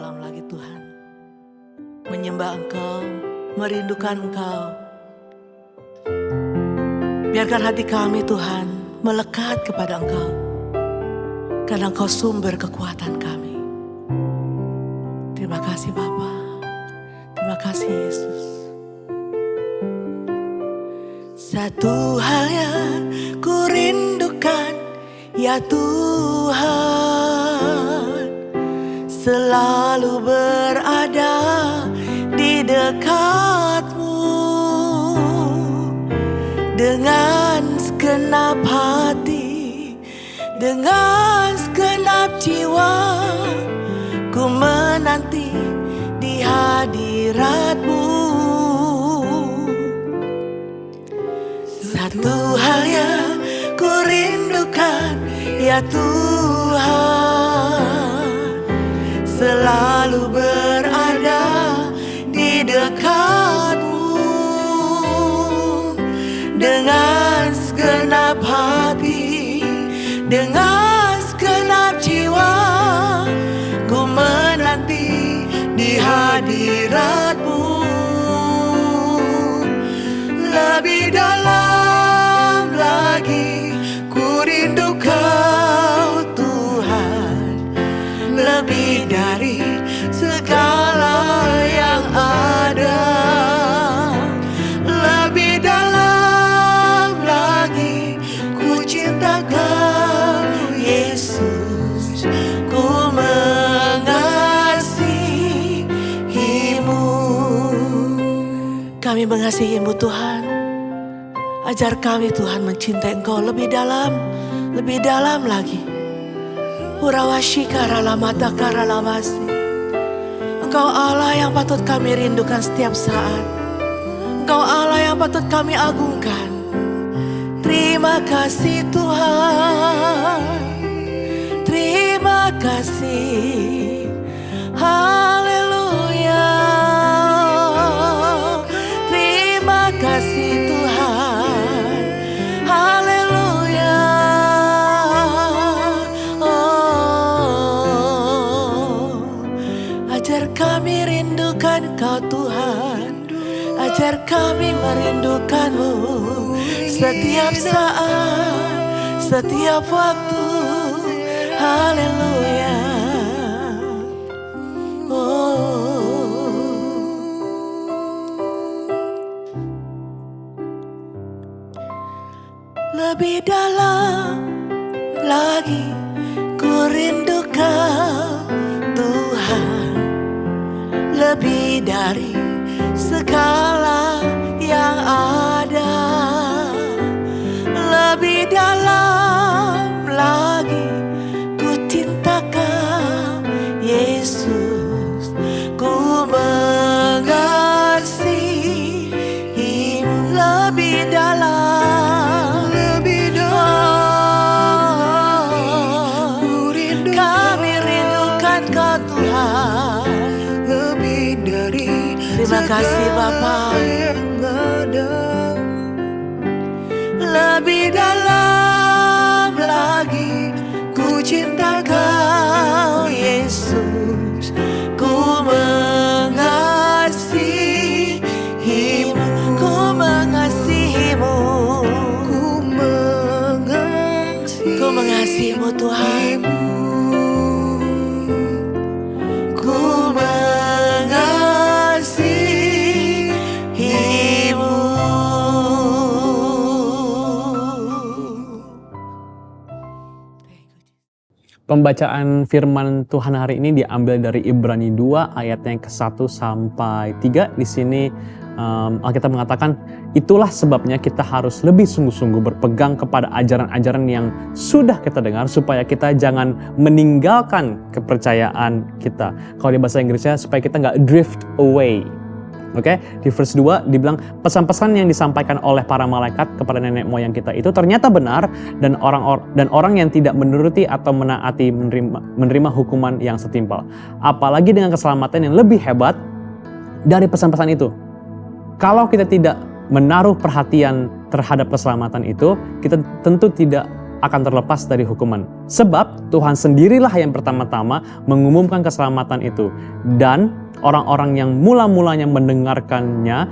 malam lagi Tuhan, menyembah Engkau, merindukan Engkau. Biarkan hati kami Tuhan melekat kepada Engkau, karena Engkau sumber kekuatan kami. Terima kasih Bapa, terima kasih Yesus. Satu hal yang ku rindukan, ya Tuhan, selalu berada di dekat-Mu. Dengan segenap hati, dengan segenap jiwa, ku menanti di hadirat-Mu. Satu hal yang ku rindukan, ya Tuhan, selalu berada di dekat-Mu. Dengan segenap hati, dengan segenap jiwa, ku menanti di hadirat-Mu. Lebih dalam lagi ku rindu Kau Tuhan, lebih dari segala yang ada. Lebih dalam lagi ku cinta Kau Yesus, ku mengasihi-Mu. Kami mengasihi-Mu Tuhan. Ajar kami Tuhan mencintai Engkau lebih dalam lagi. Urawashika ralamata karalamasi. Engkau Allah yang patut kami rindukan setiap saat. Engkau Allah yang patut kami agungkan. Terima kasih Tuhan, terima kasih. Haleluya. Terima kasih Tuhan. Haleluya. Oh, ajar kami rindukan Kau Tuhan. Ajar kami merindukan-Mu setiap saat, setiap waktu. Haleluya. Lebih dalam lagi ku rindu Kau Tuhan, lebih dari segala yang ada. Lebih dalam lagi ku cinta Kau Yesus, ku mengasihi-Mu. Lebih dalam, kami rindukan Kau Tuhan, lebih dari. Terima kasih Bapa. Lebih dalam lagi ku cinta Kau Yesus, ku mengasihi-Mu, ku mengasihi-Mu, ku mengasihi-Mu Tuhan. Pembacaan firman Tuhan hari ini diambil dari Ibrani 2 ayatnya yang ke-1 sampai 3. Di sini Alkitab mengatakan, itulah sebabnya kita harus lebih sungguh-sungguh berpegang kepada ajaran-ajaran yang sudah kita dengar, supaya kita jangan meninggalkan kepercayaan kita. Kalau di bahasa Inggrisnya, supaya kita nggak drift away. Oke, di verse 2 dibilang pesan-pesan yang disampaikan oleh para malaikat kepada nenek moyang kita itu ternyata benar, dan orang yang tidak menuruti atau menaati menerima hukuman yang setimpal. Apalagi dengan keselamatan yang lebih hebat dari pesan-pesan itu. Kalau kita tidak menaruh perhatian terhadap keselamatan itu, kita tentu tidak akan terlepas dari hukuman. Sebab Tuhan sendirilah yang pertama-tama mengumumkan keselamatan itu. Dan orang-orang yang mula-mulanya mendengarkannya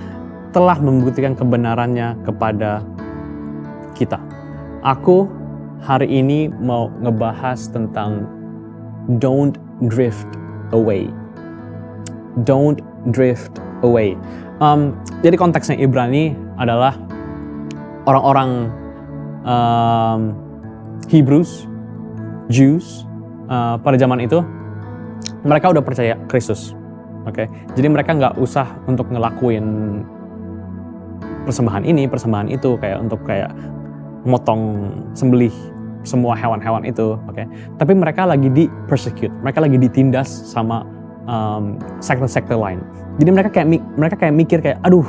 telah membuktikan kebenarannya kepada kita. Aku hari ini mau ngebahas tentang don't drift away. Don't drift away. Jadi konteksnya Ibrani adalah orang-orang Hebrews, Jews pada zaman itu mereka udah percaya Kristus. Oke, jadi mereka nggak usah untuk ngelakuin persembahan ini, persembahan itu, kayak untuk kayak motong, sembelih semua hewan-hewan itu. Oke, tapi mereka lagi di persecute, mereka lagi ditindas sama sekte-sekte lain. Jadi mereka kayak mikir kayak, aduh,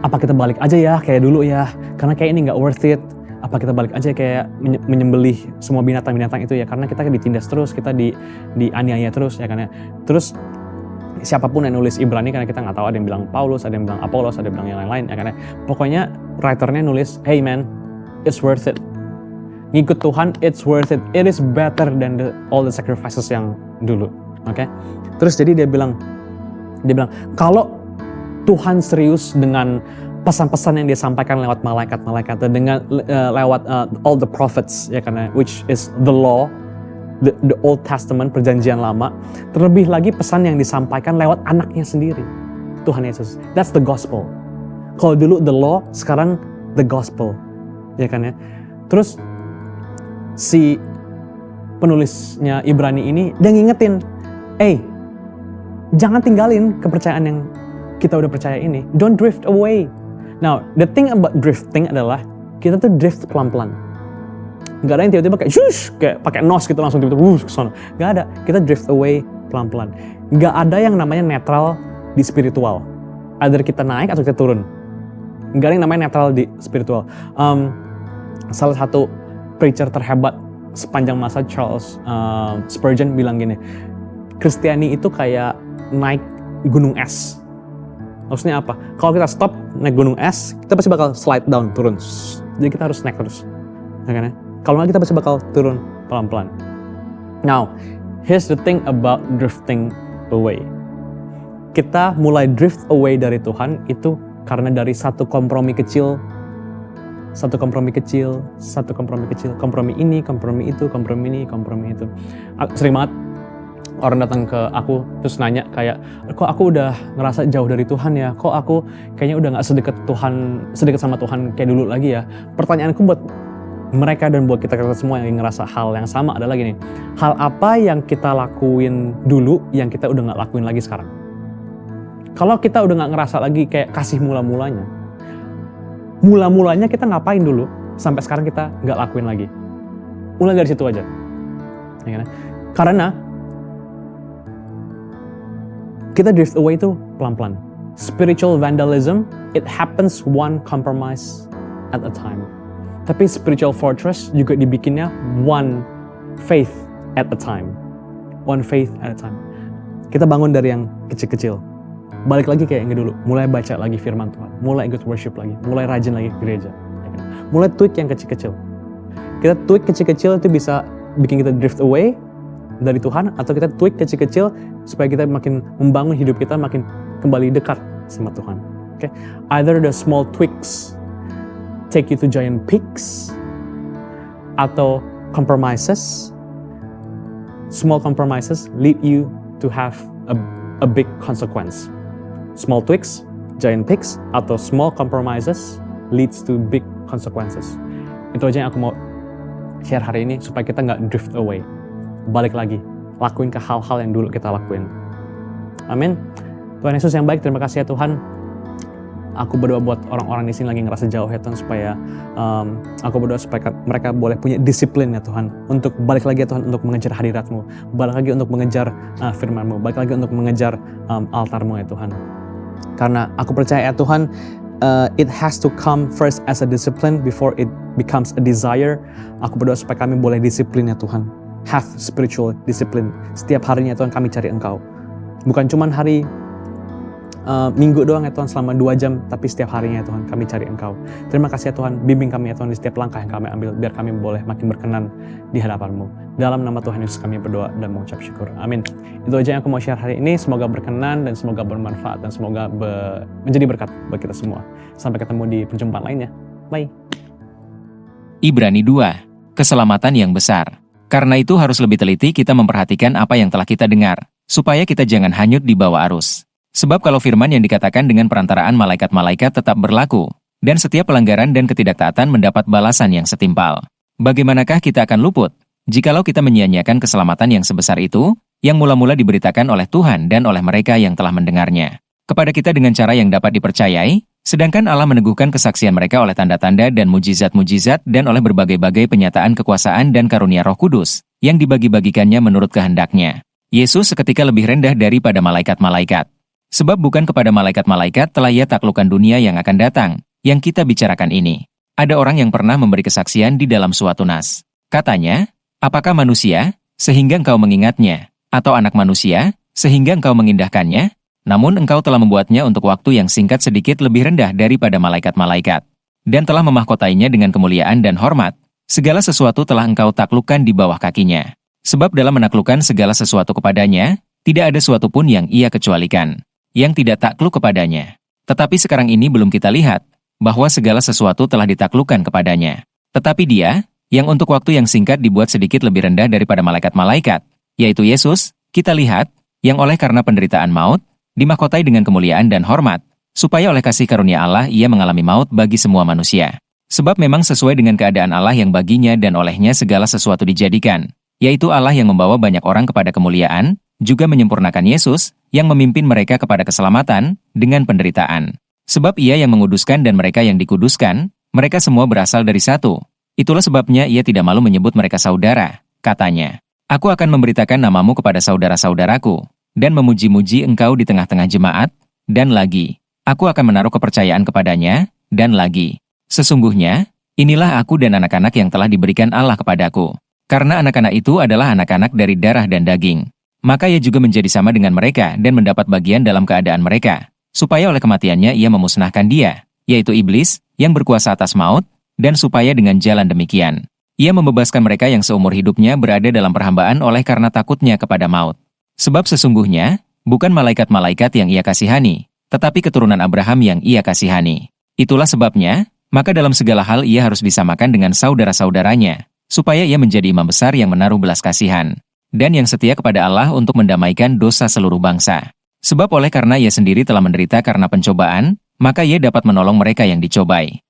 apa kita balik aja ya kayak dulu ya, karena kayak ini nggak worth it. Apa kita balik aja kayak menyembelih semua binatang-binatang itu ya, karena kita ditindas terus, kita dianiaya terus ya kan ya. Terus siapapun yang nulis Ibrani, karena kita nggak tahu, ada yang bilang Paulus, ada yang bilang Apolos, ada yang bilang yang lain-lain ya kan ya. Pokoknya writernya nulis, hey man, it's worth it. Ngikut Tuhan, it's worth it. It is better than all the sacrifices yang dulu. Oke. Terus jadi dia bilang kalau Tuhan serius dengan pesan-pesan yang dia sampaikan lewat malaikat-malaikat, dengan lewat all the prophets ya kan, which is the law, the Old Testament, perjanjian lama, terlebih lagi pesan yang disampaikan lewat anaknya sendiri, Tuhan Yesus. That's the gospel. Kalau dulu the law, sekarang the gospel ya kan ya. Terus si penulisnya Ibrani ini dia ngingetin, jangan tinggalin kepercayaan yang kita udah percaya ini. Don't drift away. Now, the thing about drifting adalah kita tuh drift pelan-pelan. Gak ada yang tiba-tiba kayak shush, kayak pakai nos gitu langsung tiba-tiba ke sana. Gak ada. Kita drift away pelan-pelan. Gak ada yang namanya netral di spiritual. Either kita naik atau kita turun. Gak ada yang namanya netral di spiritual. Salah satu preacher terhebat sepanjang masa, Charles Spurgeon, bilang gini, Kristiani itu kayak naik gunung es. Maksudnya apa? Kalau kita stop naik gunung es, kita pasti bakal slide down, turun. Jadi kita harus naik terus. Ya kan ya? Kalau nggak kita pasti bakal turun pelan-pelan. Now, here's the thing about drifting away. Kita mulai drift away dari Tuhan itu karena dari satu kompromi kecil, kompromi ini, kompromi itu, kompromi ini, kompromi itu. Sering banget orang datang ke aku terus nanya kayak, kok aku udah ngerasa jauh dari Tuhan ya, kok aku kayaknya udah gak sedekat sama Tuhan kayak dulu lagi ya. Pertanyaanku buat mereka dan buat kita semua yang ngerasa hal yang sama adalah gini, hal apa yang kita lakuin dulu yang kita udah gak lakuin lagi sekarang? Kalau kita udah gak ngerasa lagi kayak kasih mula-mulanya kita ngapain dulu sampai sekarang kita gak lakuin lagi? Mulai dari situ aja ya kan? Karena kita drift away itu pelan-pelan. Spiritual vandalism, it happens one compromise at a time. Tapi spiritual fortress juga dibikinnya one faith at a time. One faith at a time. Kita bangun dari yang kecil-kecil. Balik lagi kayak yang dulu. Mulai baca lagi firman Tuhan. Mulai ikut worship lagi. Mulai rajin lagi ke gereja. Mulai tweak yang kecil-kecil. Kita tweak kecil-kecil itu bisa bikin kita drift away dari Tuhan, atau kita tweak kecil-kecil supaya kita makin membangun hidup kita makin kembali dekat sama Tuhan. Okay? Either the small tweaks take you to giant peaks, atau compromises, small compromises lead you to have a big consequence. Small tweaks, giant peaks, atau small compromises leads to big consequences. Itu aja yang aku mau share hari ini supaya kita nggak drift away. Balik lagi, lakuin ke hal-hal yang dulu kita lakuin. Amin. Tuhan Yesus yang baik, terima kasih ya Tuhan. Aku berdoa buat orang-orang di sini lagi ngerasa jauh ya Tuhan, supaya aku berdoa supaya mereka boleh punya disiplin ya Tuhan, untuk balik lagi ya Tuhan, untuk mengejar hadirat-Mu, balik lagi untuk mengejar firman-Mu, balik lagi untuk mengejar altar-Mu ya Tuhan. Karena aku percaya ya Tuhan, it has to come first as a discipline before it becomes a desire. Aku berdoa supaya kami boleh disiplin ya Tuhan. Have spiritual discipline. Setiap harinya Tuhan kami cari Engkau. Bukan cuma hari minggu doang ya Tuhan, selama 2 jam, tapi setiap harinya ya Tuhan kami cari Engkau. Terima kasih ya Tuhan, bimbing kami ya Tuhan di setiap langkah yang kami ambil, biar kami boleh makin berkenan di hadapan-Mu. Dalam nama Tuhan Yesus kami berdoa dan mengucap syukur. Amin. Itu aja yang aku mau share hari ini. Semoga berkenan dan semoga bermanfaat dan semoga menjadi berkat buat kita semua. Sampai ketemu di perjumpaan lainnya. Bye. Ibrani 2. Keselamatan yang besar. Karena itu harus lebih teliti kita memperhatikan apa yang telah kita dengar, supaya kita jangan hanyut di bawah arus. Sebab kalau firman yang dikatakan dengan perantaraan malaikat-malaikat tetap berlaku, dan setiap pelanggaran dan ketidaktaatan mendapat balasan yang setimpal, bagaimanakah kita akan luput jikalau kita menyia-nyiakan keselamatan yang sebesar itu, yang mula-mula diberitakan oleh Tuhan dan oleh mereka yang telah mendengarnya kepada kita dengan cara yang dapat dipercayai, sedangkan Allah meneguhkan kesaksian mereka oleh tanda-tanda dan mujizat-mujizat dan oleh berbagai-bagai penyataan kekuasaan dan karunia Roh Kudus, yang dibagi-bagikannya menurut kehendaknya. Yesus seketika lebih rendah daripada malaikat-malaikat. Sebab bukan kepada malaikat-malaikat telah Ia taklukkan dunia yang akan datang, yang kita bicarakan ini. Ada orang yang pernah memberi kesaksian di dalam suatu nas. Katanya, apakah manusia, sehingga engkau mengingatnya, atau anak manusia, sehingga engkau mengindahkannya? Namun engkau telah membuatnya untuk waktu yang singkat sedikit lebih rendah daripada malaikat-malaikat, dan telah memahkotainya dengan kemuliaan dan hormat. Segala sesuatu telah engkau taklukkan di bawah kakinya. Sebab dalam menaklukkan segala sesuatu kepadanya, tidak ada suatu pun yang Ia kecualikan, yang tidak takluk kepadanya. Tetapi sekarang ini belum kita lihat, bahwa segala sesuatu telah ditaklukkan kepadanya. Tetapi Dia, yang untuk waktu yang singkat dibuat sedikit lebih rendah daripada malaikat-malaikat, yaitu Yesus, kita lihat, yang oleh karena penderitaan maut, dimahkotai dengan kemuliaan dan hormat, supaya oleh kasih karunia Allah Ia mengalami maut bagi semua manusia. Sebab memang sesuai dengan keadaan Allah yang baginya dan olehnya segala sesuatu dijadikan, yaitu Allah yang membawa banyak orang kepada kemuliaan, juga menyempurnakan Yesus, yang memimpin mereka kepada keselamatan, dengan penderitaan. Sebab Ia yang menguduskan dan mereka yang dikuduskan, mereka semua berasal dari satu. Itulah sebabnya Ia tidak malu menyebut mereka saudara. Katanya, Aku akan memberitakan namamu kepada saudara-saudaraku, dan memuji-muji engkau di tengah-tengah jemaat, dan lagi, aku akan menaruh kepercayaan kepadanya, dan lagi. Sesungguhnya, inilah aku dan anak-anak yang telah diberikan Allah kepadaku. Karena anak-anak itu adalah anak-anak dari darah dan daging. Maka Ia juga menjadi sama dengan mereka dan mendapat bagian dalam keadaan mereka, supaya oleh kematiannya Ia memusnahkan dia, yaitu iblis, yang berkuasa atas maut, dan supaya dengan jalan demikian, Ia membebaskan mereka yang seumur hidupnya berada dalam perhambaan oleh karena takutnya kepada maut. Sebab sesungguhnya, bukan malaikat-malaikat yang Ia kasihani, tetapi keturunan Abraham yang Ia kasihani. Itulah sebabnya, maka dalam segala hal Ia harus disamakan dengan saudara-saudaranya, supaya Ia menjadi imam besar yang menaruh belas kasihan, dan yang setia kepada Allah untuk mendamaikan dosa seluruh bangsa. Sebab oleh karena Ia sendiri telah menderita karena pencobaan, maka Ia dapat menolong mereka yang dicobai.